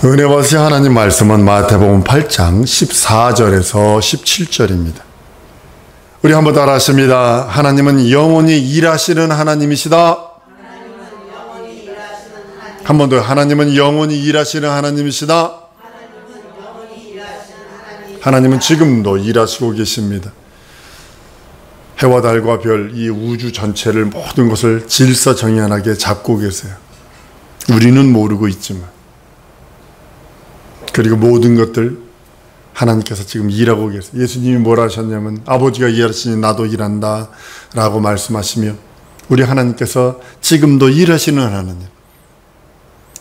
은혜 받으신 하나님 말씀은 마태복음 8장 14절에서 17절입니다. 우리 한번 따라 하십니다. 하나님은 영원히 일하시는 하나님이시다. 한 번 더. 하나님은 영원히 일하시는 하나님이시다. 하나님은 지금도 일하시고 계십니다. 해와 달과 별, 이 우주 전체를, 모든 것을 질서정연하게 잡고 계세요. 우리는 모르고 있지만, 그리고 모든 것들 하나님께서 지금 일하고 계세요. 예수님이 뭐라 하셨냐면 아버지가 일하시니 나도 일한다 라고 말씀하시며, 우리 하나님께서 지금도 일하시는 하나님,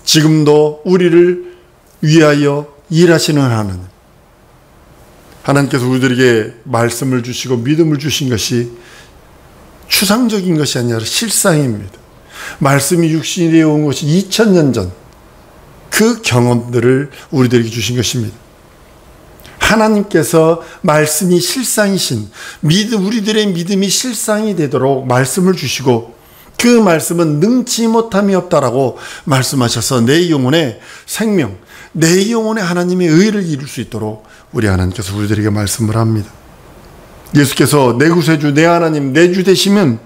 지금도 우리를 위하여 일하시는 하나님, 하나님께서 우리들에게 말씀을 주시고 믿음을 주신 것이 추상적인 것이 아니라 실상입니다. 말씀이 육신이 되어 온 것이 2000년 전 그 경험들을 우리들에게 주신 것입니다. 하나님께서 말씀이 실상이신, 우리들의 믿음이 실상이 되도록 말씀을 주시고, 그 말씀은 능치 못함이 없다라고 말씀하셔서 내 영혼의 생명, 내 영혼의 하나님의 의를 이룰 수 있도록 우리 하나님께서 우리들에게 말씀을 합니다. 예수께서 내 구세주, 내 하나님, 내 주 되시면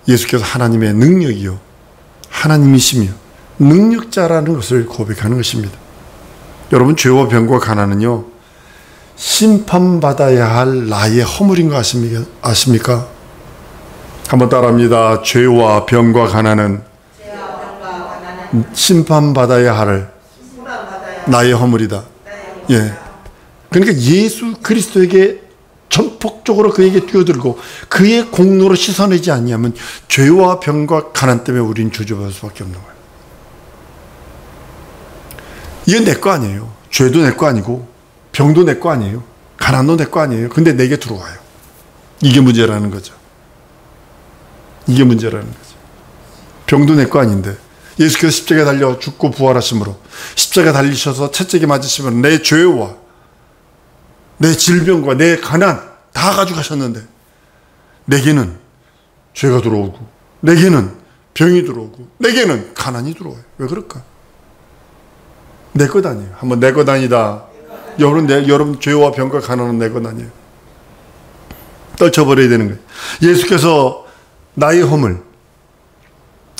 예수께서 하나님의 능력이요, 하나님이시며 능력자라는 것을 고백하는 것입니다. 여러분, 죄와 병과 가난은요, 심판받아야 할 나의 허물인 거 아십니까? 한번 따라합니다. 죄와 병과 가난은 심판받아야 할 나의 허물이다. 예. 그러니까 예수 그리스도에게 전폭적으로 그에게 뛰어들고 그의 공로로 씻어내지 않냐면 죄와 병과 가난 때문에 우리는 저주받을 수밖에 없는 거예요. 이건 내 거 아니에요. 죄도 내 거 아니고 병도 내 거 아니에요. 가난도 내 거 아니에요. 근데 내게 들어와요. 이게 문제라는 거죠. 이게 문제라는 거죠. 병도 내 거 아닌데 예수께서 십자가에 달려 죽고 부활하심으로, 십자가에 달리셔서 채찍에 맞으시면 내 죄와 내 질병과 내 가난 다 가져가셨는데 내게는 죄가 들어오고, 내게는 병이 들어오고, 내게는 가난이 들어와요. 왜 그럴까? 내 것 아니에요. 한번 내 것 아니다. 여러분 죄와 병과 가난은 내 것 아니에요. 떨쳐버려야 되는 거예요. 예수께서 나의 허물,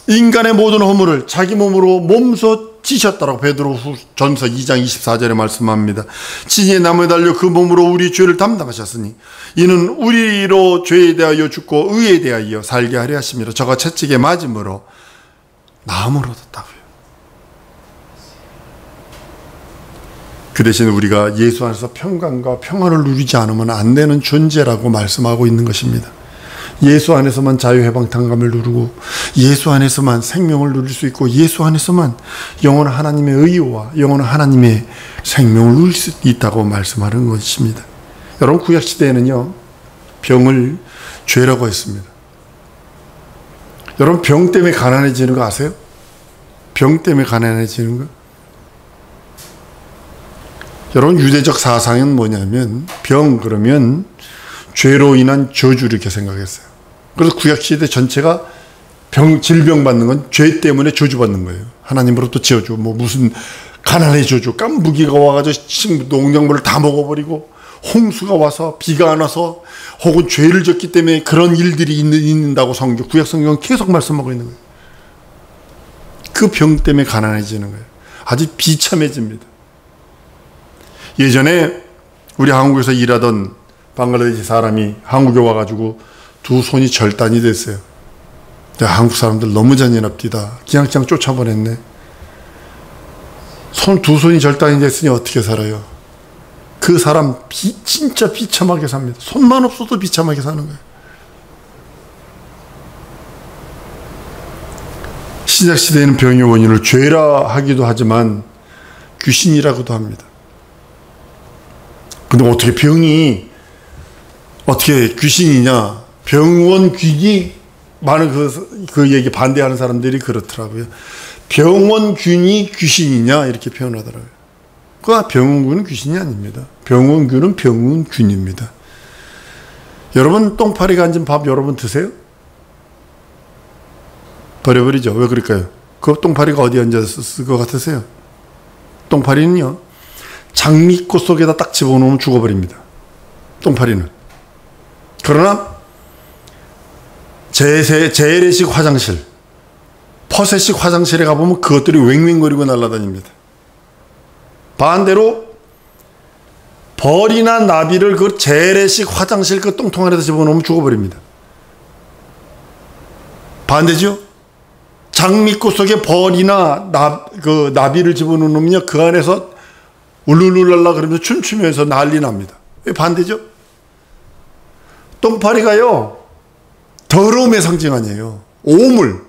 인간의 모든 허물을 자기 몸으로 몸소 지셨다라고 베드로전서 2장 24절에 말씀합니다. 진의 나무에 달려 그 몸으로 우리 죄를 담당하셨으니 이는 우리로 죄에 대하여 죽고 의에 대하여 살게 하려 하심이라. 저가 채찍에 맞음으로 나음을 얻었다고요. 그 대신 우리가 예수 안에서 평강과 평안을 누리지 않으면 안 되는 존재라고 말씀하고 있는 것입니다. 예수 안에서만 자유해방탄감을 누리고, 예수 안에서만 생명을 누릴 수 있고, 예수 안에서만 영원한 하나님의 의와 영원한 하나님의 생명을 누릴 수 있다고 말씀하는 것입니다. 여러분, 구약시대에는요, 병을 죄라고 했습니다. 여러분, 병 때문에 가난해지는 거 아세요? 병 때문에 가난해지는 거? 여러분, 유대적 사상은 뭐냐면 병 그러면 죄로 인한 저주 이렇게 생각했어요. 그래서 구약시대 전체가 질병 받는 건 죄 때문에 저주 받는 거예요. 하나님으로부터 저주, 무슨 가난의 저주, 깐부기가 와가지고 농작물을 다 먹어버리고, 홍수가 와서, 비가 안 와서, 혹은 죄를 졌기 때문에 그런 일들이 있는다고 구약 성경은 계속 말씀하고 있는 거예요. 그 병 때문에 가난해지는 거예요. 아주 비참해집니다. 예전에 우리 한국에서 일하던 방글라데시 사람이 한국에 와가지고 두 손이 절단이 됐어요. 한국 사람들 너무 잔인합디다. 그냥 쫓아보냈네. 두 손이 절단이 됐으니 어떻게 살아요? 그 사람 진짜 비참하게 삽니다. 손만 없어도 비참하게 사는 거예요. 신약시대에는 병의 원인을 죄라 하기도 하지만 귀신이라고도 합니다. 근데 어떻게 병이 어떻게 귀신이냐? 병원균이 많은 그 얘기 반대하는 사람들이 그렇더라고요. 병원균이 귀신이냐 이렇게 표현하더라고요. 그 병원균은 귀신이 아닙니다. 병원균은 병원균입니다. 여러분, 똥파리가 앉은 밥 여러분 드세요? 버려버리죠. 왜 그럴까요? 그 똥파리가 어디 앉았을 것 같으세요? 똥파리는요, 장미꽃 속에다 딱 집어넣으면 죽어버립니다. 똥파리는. 그러나 재래식 화장실, 퍼세식 화장실에 가보면 그것들이 웽웽거리고 날아다닙니다. 반대로 벌이나 나비를 그 재래식 화장실 그 똥통 안에다 집어넣으면 죽어버립니다. 반대죠? 장미꽃 속에 벌이나 나비를 집어넣으면요, 그 안에서 울룰룰랄라 그러면서 춤추면서 난리 납니다. 반대죠? 똥파리가요, 더러움의 상징 아니에요. 오물.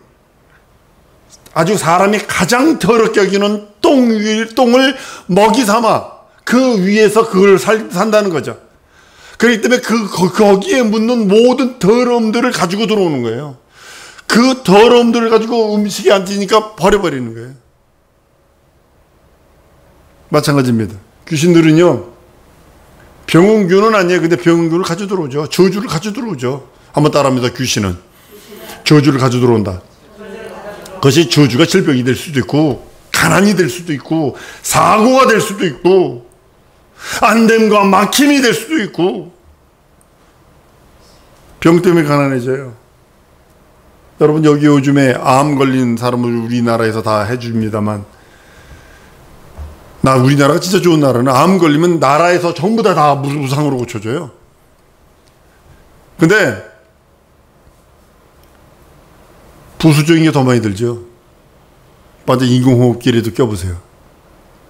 아주 사람이 가장 더럽게 여기는 똥을 먹이 삼아 그 위에서 그걸 산다는 거죠. 그렇기 때문에 거기에 묻는 모든 더러움들을 가지고 들어오는 거예요. 그 더러움들을 가지고 음식이 안 되니까 버려버리는 거예요. 마찬가지입니다. 귀신들은요, 병원균은 아니에요. 근데 병원균을 가지고 들어오죠. 저주를 가지고 들어오죠. 한번 따라합니다. 귀신은 저주를 가지고 들어온다. 그것이 저주가 질병이 될 수도 있고, 가난이 될 수도 있고, 사고가 될 수도 있고, 안됨과 막힘이 될 수도 있고, 병 때문에 가난해져요. 여러분, 여기 요즘에 암 걸린 사람을 우리나라에서 다 해줍니다만, 우리나라가 진짜 좋은 나라는 암 걸리면 나라에서 전부 다 무상으로 고쳐줘요. 근데 부수적인 게 더 많이 들죠. 완전 인공호흡기라도 껴보세요.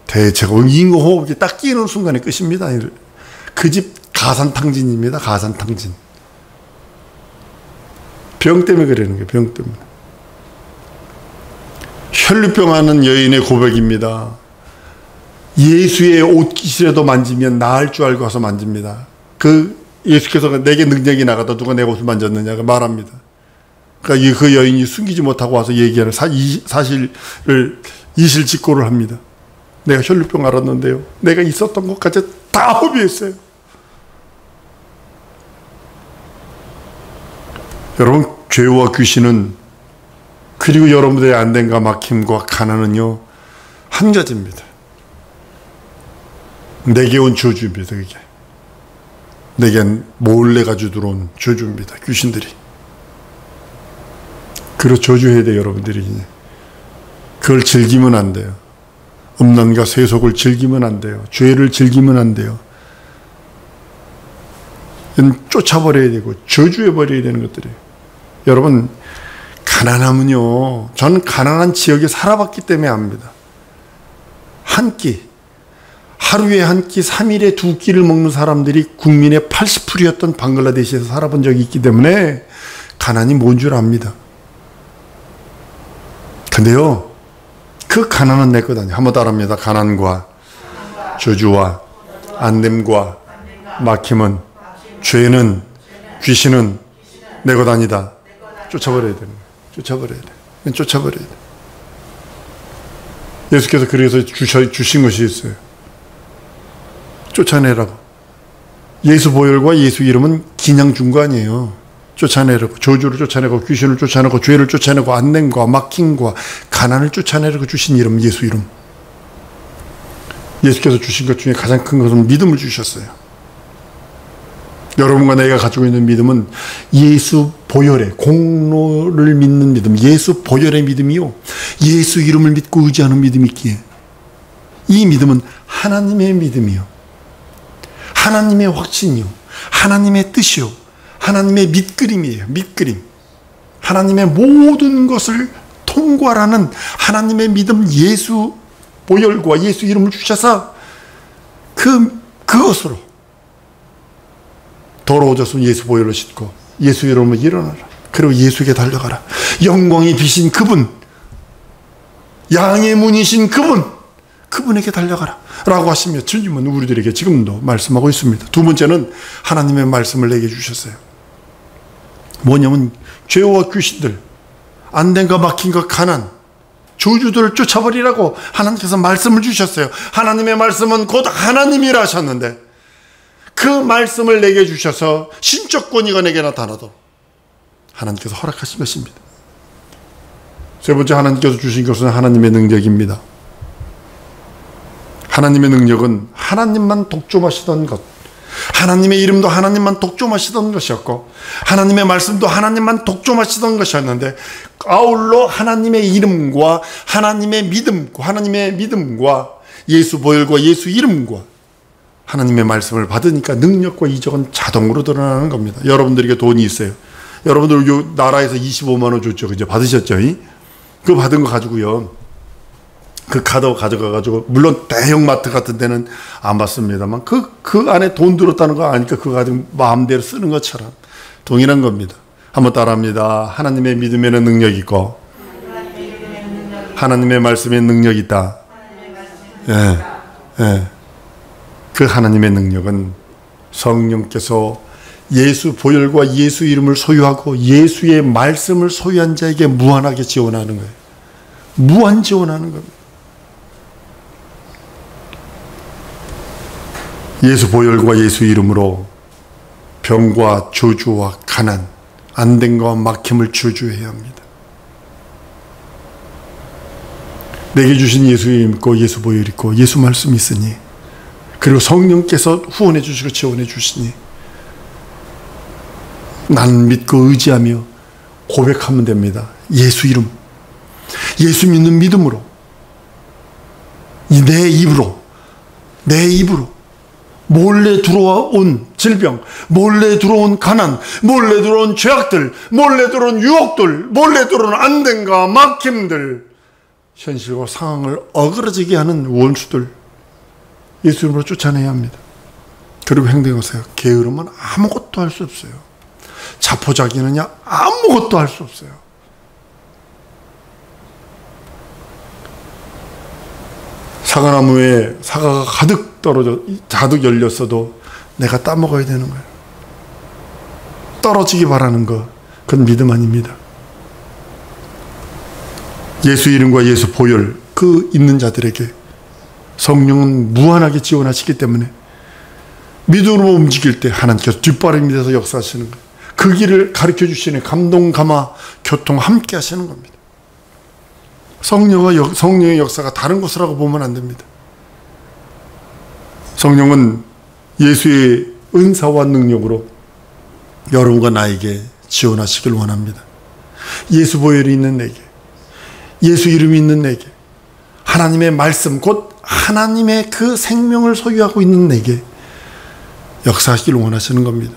대체가 인공호흡기 딱 끼는 순간에 끝입니다. 그 집 가산탕진입니다. 가산탕진. 병 때문에 그러는 거예요. 병 때문에. 혈류병 하는 여인의 고백입니다. 예수의 옷깃이라도 만지면 나을 줄 알고 와서 만집니다. 예수께서 내게 능력이 나가다 누가 내 옷을 만졌느냐고 말합니다. 그러니까 그 여인이 숨기지 못하고 와서 얘기하는 사실을 이실직고를 합니다. 내가 혈류병 알았는데요, 내가 있었던 것까지 다 허비했어요. 여러분, 죄와 귀신은, 그리고 여러분들의 안됨과 막힘과 가난은요, 한 가지입니다. 내게 온 저주입니다. 그게 내겐 몰래 가지고 들어온 저주입니다. 귀신들이. 그걸 저주해야 돼요. 여러분들이. 그걸 즐기면 안 돼요. 음란과 세속을 즐기면 안 돼요. 죄를 즐기면 안 돼요. 쫓아버려야 되고 저주해버려야 되는 것들이에요. 여러분, 가난하면요, 저는 가난한 지역에 살아봤기 때문에 압니다. 한 끼, 하루에 한 끼, 3일에 2끼를 먹는 사람들이 국민의 80%였던 방글라데시에서 살아본 적이 있기 때문에 가난이 뭔 줄 압니다. 근데요, 그 가난은 내 것 아니에요. 한번 따라합니다. 가난과 저주와 안됨과 막힘은, 죄는, 귀신은 내 것 아니다. 쫓아버려야 되는 거예요. 쫓아버려야 돼. 쫓아버려야 돼. 예수께서 그래서 주신 것이 있어요. 쫓아내라고. 예수 보혈과 예수 이름은 그냥 준 거 아니에요. 쫓아내라고. 저주를 쫓아내고, 귀신을 쫓아내고, 죄를 쫓아내고, 안냄과 막힘과 가난을 쫓아내라고 주신 이름, 예수 이름. 예수께서 주신 것 중에 가장 큰 것은 믿음을 주셨어요. 여러분과 내가 가지고 있는 믿음은 예수 보혈의 공로를 믿는 믿음, 예수 보혈의 믿음이요, 예수 이름을 믿고 의지하는 믿음이 있기에, 이 믿음은 하나님의 믿음이요, 하나님의 확신이요, 하나님의 뜻이요, 하나님의 밑그림이에요. 밑그림. 하나님의 모든 것을 통과하는 하나님의 믿음, 예수 보혈과 예수 이름을 주셔서 그것으로 더러워졌으면 예수 보혈로 씻고 예수 이름으로 일어나라. 그리고 예수에게 달려가라. 영광이 비신 그분, 양의 문이신 그분에게 달려가라 라고 하시며 주님은 우리들에게 지금도 말씀하고 있습니다. 두 번째는 하나님의 말씀을 내게 주셨어요. 뭐냐면 죄와 귀신들, 안됨과 막힘과 가난, 저주들을 쫓아버리라고 하나님께서 말씀을 주셨어요. 하나님의 말씀은 곧 하나님이라 하셨는데, 그 말씀을 내게 주셔서 신적 권위가 내게 나타나도 하나님께서 허락하신 것입니다. 세 번째, 하나님께서 주신 것은 하나님의 능력입니다. 하나님의 능력은 하나님만 독점하시던 것, 하나님의 이름도 하나님만 독점하시던 것이었고 하나님의 말씀도 하나님만 독점하시던 것이었는데, 아울러 하나님의 이름과 하나님의 믿음과 예수 보혈과 예수 이름과 하나님의 말씀을 받으니까 능력과 이적은 자동으로 드러나는 겁니다. 여러분들에게 돈이 있어요. 여러분들 요 나라에서 25만 원 줬죠. 이제 받으셨죠? 그거 받은 거 가지고요, 그 카드 가져가가지고, 물론 대형마트 같은 데는 안 받습니다만 그 안에 돈 들었다는 거 아니까 그거 가지고 마음대로 쓰는 것처럼 동일한 겁니다. 한번 따라합니다. 하나님의 믿음에는 능력이 있고 하나님의 말씀에 능력이 있다. 예, 예. 그 하나님의 능력은 성령께서 예수 보혈과 예수 이름을 소유하고 예수의 말씀을 소유한 자에게 무한하게 지원하는 거예요. 무한 지원하는 겁니다. 예수 보혈과 예수 이름으로 병과 저주와 가난, 안됨과 막힘을 저주해야 합니다. 내게 주신 예수 이름 있고 예수 보혈 있고 예수 말씀이 있으니, 그리고 성령께서 후원해 주시고 지원해 주시니 나는 믿고 의지하며 고백하면 됩니다. 예수 이름, 예수 믿는 믿음으로, 내 입으로 몰래 들어온 질병, 몰래 들어온 가난, 몰래 들어온 죄악들, 몰래 들어온 유혹들, 몰래 들어온 안됨과 막힘들, 현실과 상황을 어그러지게 하는 원수들 예수 이름으로 쫓아내야 합니다. 그리고 행동하세요. 게으르면 아무것도 할 수 없어요. 자포자기느냐? 아무것도 할 수 없어요. 사과나무에 사과가 가득 열렸어도 내가 따먹어야 되는 거예요. 떨어지기 바라는 거, 그건 믿음 아닙니다. 예수 이름과 예수 보혈, 그 있는 자들에게 성령은 무한하게 지원하시기 때문에 믿음으로 움직일 때 하나님께서 뒷바람이 돼서 역사하시는 거예요. 그 길을 가르쳐 주시는 감동, 감화, 교통 함께 하시는 겁니다. 성령의 역사가 다른 것이라고 보면 안 됩니다. 성령은 예수의 은사와 능력으로 여러분과 나에게 지원하시길 원합니다. 예수 보혈이 있는 내게, 예수 이름이 있는 내게, 하나님의 말씀, 곧 하나님의 그 생명을 소유하고 있는 내게 역사하시길 원하시는 겁니다.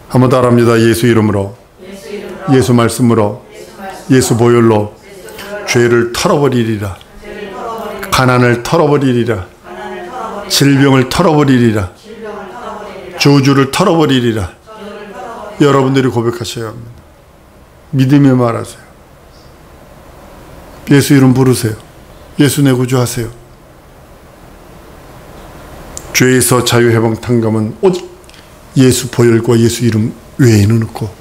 한번 따라합니다. 예수 이름으로, 예수 말씀으로, 예수 보혈로 죄를 털어버리리라. 가난을 털어버리리라. 질병을 털어버리리라. 저주를 털어버리리라. 여러분들이 고백하셔야 합니다. 믿음에 말하세요. 예수 이름 부르세요. 예수 내 구주하세요. 죄에서 자유해방 탕감은 오직 예수 보혈과 예수 이름 외에는 없고,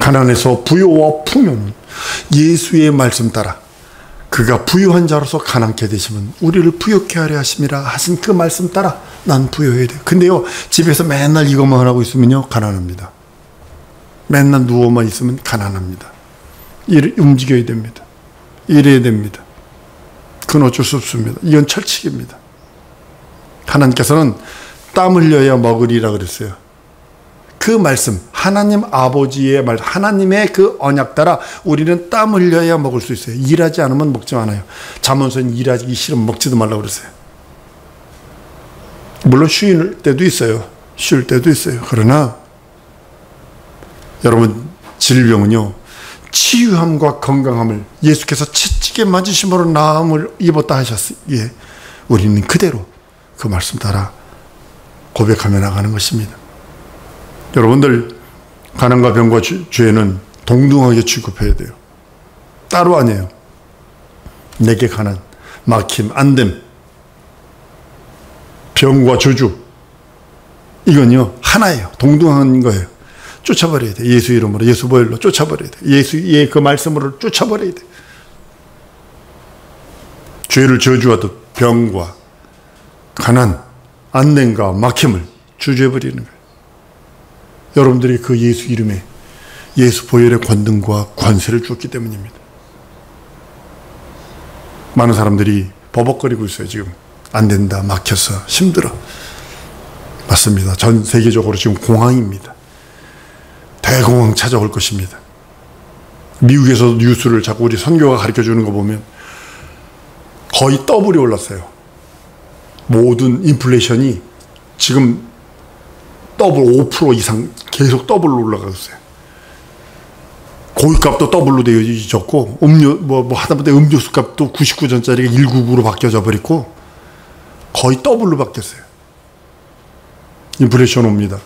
가난에서 부요와 풍요는 예수의 말씀 따라 그가 부유한 자로서 가난케 되시면 우리를 부욕케 하려 하심이라 하신 그 말씀 따라 난 부여해야 돼요. 근데요, 집에서 맨날 이것만 하고 있으면요, 가난합니다. 맨날 누워만 있으면 가난합니다. 움직여야 됩니다. 이래야 됩니다. 그건 어쩔 수 없습니다. 이건 철칙입니다. 하나님께서는 땀 흘려야 먹으리라 그랬어요. 그 말씀, 하나님 아버지의 말, 하나님의 그 언약 따라 우리는 땀 흘려야 먹을 수 있어요. 일하지 않으면 먹지 않아요. 잠언서는 일하기 싫으면 먹지도 말라고 그랬어요. 물론 쉴 때도 있어요. 쉴 때도 있어요. 그러나 여러분, 질병은요, 치유함과 건강함을 예수께서 채찍에 맞으심으로 나음을 입었다 하셨기에 우리는 그대로 그 말씀 따라 고백하며 나가는 것입니다. 여러분들, 가난과 병과 죄는 동등하게 취급해야 돼요. 따로 아니에요. 내게 가난, 막힘, 안됨, 병과 저주, 이건요 하나예요. 동등한 거예요. 쫓아버려야 돼. 예수 이름으로, 예수 보혈로 쫓아버려야 돼. 예수의 그 말씀으로 쫓아버려야 돼. 죄를 저주하듯 병과 가난, 안됨과 막힘을 주저버리는 거예요. 여러분들이 그 예수 이름에 예수 보혈의 권능과 권세를 주었기 때문입니다. 많은 사람들이 버벅거리고 있어요. 지금 안 된다, 막혔어, 힘들어. 맞습니다. 전 세계적으로 지금 공황입니다. 대공황 찾아올 것입니다. 미국에서도 뉴스를 자꾸 우리 선교가 가르쳐주는 거 보면 거의 더블이 올랐어요. 모든 인플레이션이 지금 더블 5% 이상 계속 더블로 올라가고 있어요. 고깃값도 더블로 되어졌고, 하다못해 음료수 값도 99전짜리가 199로 바뀌어져 버리고, 거의 더블로 바뀌었어요. 인플레이션 옵니다.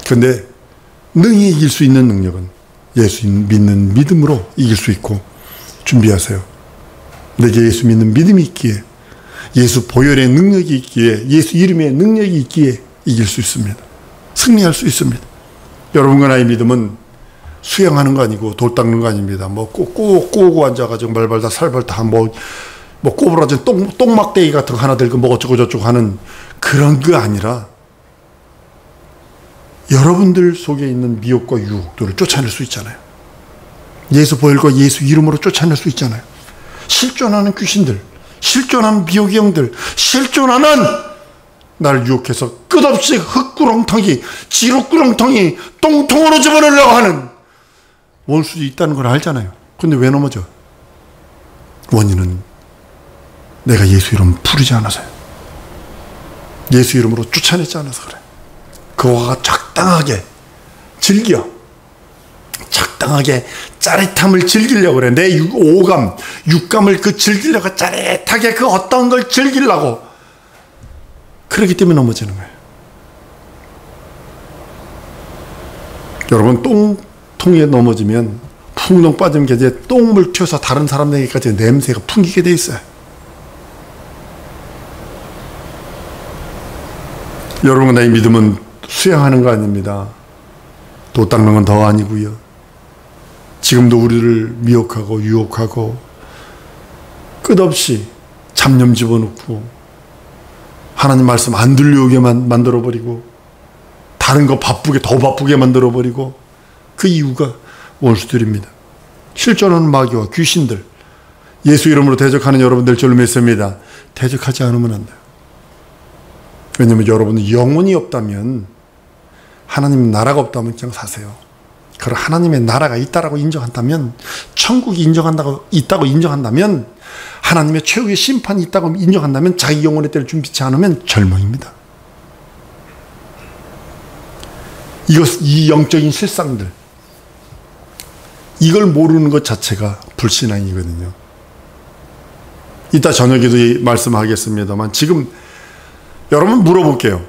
근데 능히 이길 수 있는 능력은 예수 믿는 믿음으로 이길 수 있고, 준비하세요. 내게 예수 믿는 믿음이 있기에, 예수 보혈의 능력이 있기에, 예수 이름의 능력이 있기에 이길 수 있습니다. 승리할 수 있습니다. 여러분과 나의 믿음은 수영하는 거 아니고 돌 닦는 거 아닙니다. 꼬고 앉아가지고 말발다 살발다 꼬부라진 똥막대기 같은 거 하나 들고 어쩌고 저쩌고 하는 그런 거 아니라 여러분들 속에 있는 미혹과 유혹들을 쫓아낼 수 있잖아요. 예수 보혈과 예수 이름으로 쫓아낼 수 있잖아요. 실존하는 귀신들, 실존하는 미혹의 영들, 실존하는 나를 유혹해서 끝없이 흙구렁텅이, 지록구렁텅이, 똥통으로 집어넣으려고 하는 원수도 있다는 걸 알잖아요. 근데 왜 넘어져? 원인은 내가 예수 이름 부르지 않아서요. 예수 이름으로 쫓아내지 않아서 그래. 그거가 적당하게 즐겨. 적당하게 짜릿함을 즐기려고 그래. 내 오감, 육감을 즐기려고 짜릿하게 그 어떤 걸 즐기려고. 그렇기 때문에 넘어지는 거예요. 여러분, 똥통에 넘어지면 풍덩 빠지면 이제 똥물 튀어서 다른 사람에게까지 냄새가 풍기게 돼 있어요. 여러분, 나의 믿음은 수양하는 거 아닙니다. 도 닦는 건 더 아니고요. 지금도 우리를 미혹하고 유혹하고 끝없이 잡념 집어넣고 하나님 말씀 안 들려오게만 만들어버리고 다른 거 더 바쁘게 만들어버리고 그 이유가 원수들입니다. 실존하는 마귀와 귀신들, 예수 이름으로 대적하는 여러분들 저를 믿습니다. 대적하지 않으면 안 돼요. 왜냐하면 여러분은 영혼이 없다면, 하나님 나라가 없다면 그냥 사세요. 그럼 하나님의 나라가 있다라고 인정한다면, 천국이 있다고 인정한다면, 하나님의 최후의 심판이 있다고 인정한다면 자기 영혼의 때를 준비치 않으면 절망입니다. 이 영적인 실상들, 이걸 모르는 것 자체가 불신앙이거든요. 이따 저녁에도 말씀하겠습니다만, 지금 여러분 물어볼게요.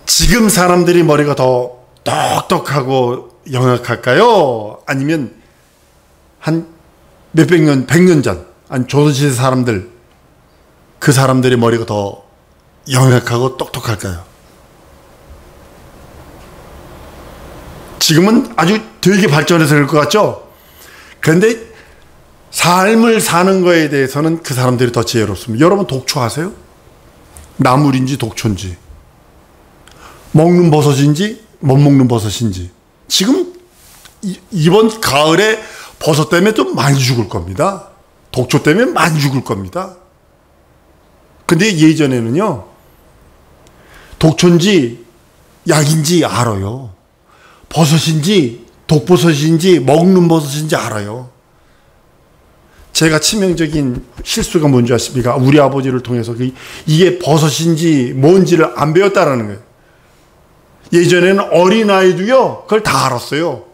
지금 사람들이 머리가 더 똑똑하고 영악할까요? 아니면 한 몇백 년, 100년 전, 조선시대 사람들, 그 사람들의 머리가 더 영악하고 똑똑할까요? 지금은 아주 되게 발전해서 그럴 것 같죠? 그런데 삶을 사는 거에 대해서는 그 사람들이 더 지혜롭습니다. 여러분 독초하세요? 나물인지 독초인지, 먹는 버섯인지 못 먹는 버섯인지. 지금 이번 가을에 버섯 때문에 좀 많이 죽을 겁니다. 독초 때문에 많이 죽을 겁니다. 근데 예전에는요, 독초인지 약인지 알아요. 버섯인지 독버섯인지 먹는 버섯인지 알아요. 제가 치명적인 실수가 뭔지 아십니까? 우리 아버지를 통해서 이게 버섯인지 뭔지를 안 배웠다라는 거예요. 예전에는 어린아이도요, 그걸 다 알았어요.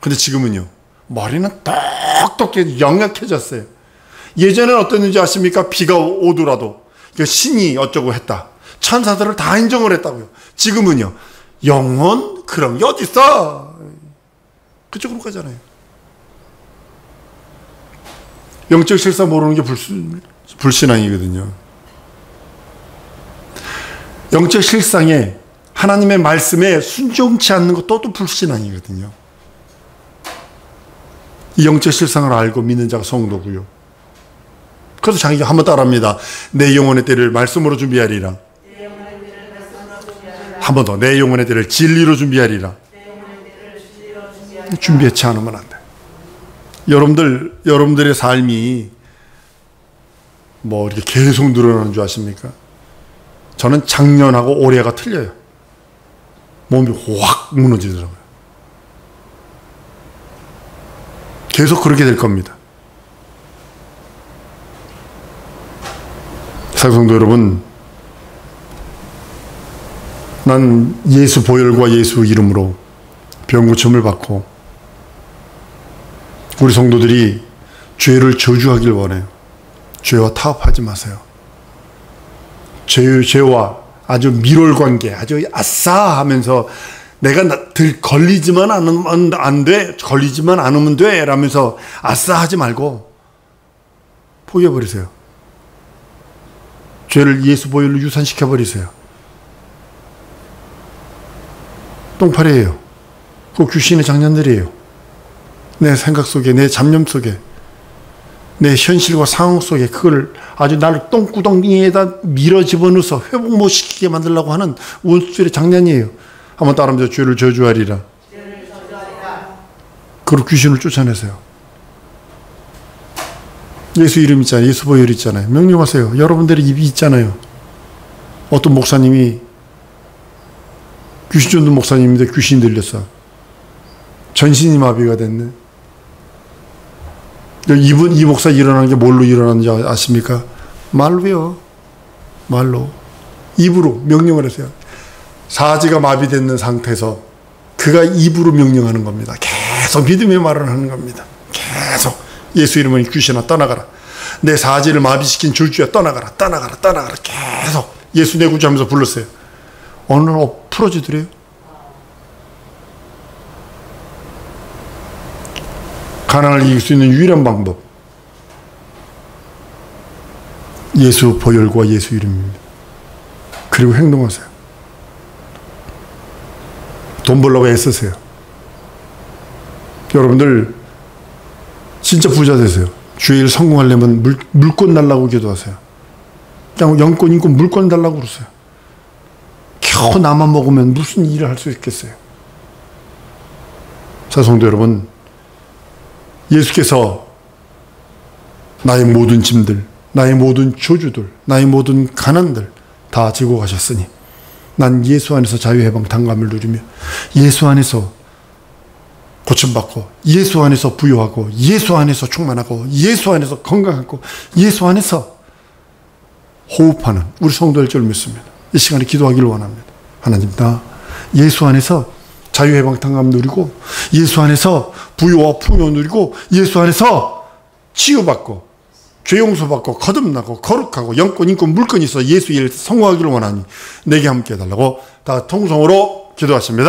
근데 지금은요, 머리는 똑똑해 영약해졌어요. 예전에는 어땠는지 아십니까? 비가 오더라도 신이 어쩌고 했다, 천사들을 다 인정을 했다고요. 지금은요, 영혼 그런 게 어딨어? 그쪽으로 가잖아요. 영적 실사 모르는 게 불신앙이거든요. 영적 실상에 하나님의 말씀에 순종치 않는 것도 또 불신앙이거든요. 이 영적 실상을 알고 믿는 자가 성도고요. 그래서 자기가 한번 따라합니다. 내 영혼의 때를 말씀으로 준비하리라. 한 번 더. 내 영혼의 때를 진리로 준비하리라. 준비치 않으면 안 돼. 여러분들의 삶이 뭐 이렇게 계속 늘어나는 줄 아십니까? 저는 작년하고 올해가 틀려요. 몸이 확 무너지더라고요. 계속 그렇게 될 겁니다. 사랑성도 여러분, 난 예수 보혈과 예수 이름으로 병고침을 받고 우리 성도들이 죄를 저주하길 원해요. 죄와 타협하지 마세요. 죄와 아주 밀월관계, 아주 아싸 하면서 내가 걸리지만 않으면 안 돼, 걸리지만 않으면 돼 라면서 아싸 하지 말고 포기해버리세요. 죄를 예수 보혈로 유산시켜버리세요. 똥파리예요. 그 귀신의 장난들이에요. 내 생각 속에, 내 잡념 속에, 내 현실과 상황 속에 그걸 아주 나를 똥구덩이에다 밀어 집어넣어서 회복 못 시키게 만들려고 하는 원수들의 장난이에요. 한번 따라하면서 죄를 저주하리라. 그리고 귀신을 쫓아내세요. 예수 이름 있잖아요. 예수 보혈 있잖아요. 명령하세요. 여러분들의 입이 있잖아요. 어떤 목사님이 귀신 쫓는 목사님인데 귀신 들렸어. 전신이 마비가 됐네. 이 목사 일어나는 게 뭘로 일어나는지 아십니까? 말로요. 말로. 입으로 명령을 하세요. 사지가 마비되는 상태에서 그가 입으로 명령하는 겁니다. 계속 믿음의 말을 하는 겁니다. 계속 예수 이름은 귀신아 떠나가라. 내 사지를 마비시킨 줄주야 떠나가라. 떠나가라. 떠나가라. 계속 예수 내 구주하면서 불렀어요. 어느 날 풀어지더래요. 가난을 이길 수 있는 유일한 방법, 예수 보혈과 예수 이름입니다. 그리고 행동하세요. 돈 벌려고 애쓰세요. 여러분들 진짜 부자 되세요. 주의 일 성공하려면 물권 달라고 기도하세요. 그냥 영권, 인권, 물권 달라고 그러세요. 겨우 나만 먹으면 무슨 일을 할 수 있겠어요. 자, 성도 여러분, 예수께서 나의 모든 짐들, 나의 모든 저주들, 나의 모든 가난들 다 지고 가셨으니 난 예수 안에서 자유해방 당감을 누리며 예수 안에서 고침받고 예수 안에서 부유하고 예수 안에서 충만하고 예수 안에서 건강하고 예수 안에서 호흡하는 우리 성도일 줄 믿습니다. 이 시간에 기도하기를 원합니다. 하나님, 나 예수 안에서 자유해방 당감 누리고 예수 안에서 부유와 풍요 누리고 예수 안에서 치유받고 죄 용서받고 거듭나고 거룩하고 영권, 인권, 물권이 있어 예수 일 성공하기를 원하니 내게 함께 해달라고 다 통성으로 기도하십니다.